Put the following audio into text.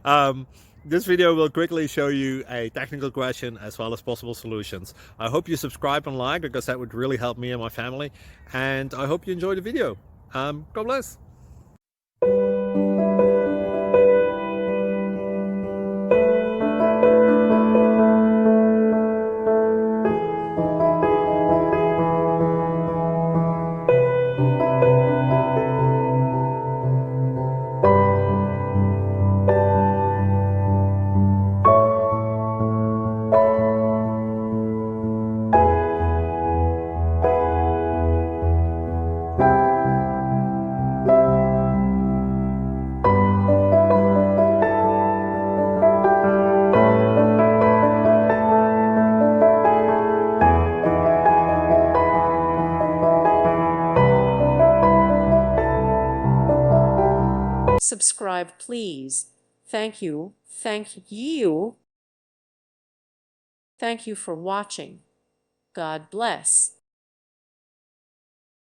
um, this video will quickly show you a technical question as well as possible solutions. I hope you subscribe and like because that would really help me and my family. And I hope you enjoy the video. God bless. Subscribe, please. Thank you. Thank you. Thank you for watching. God bless.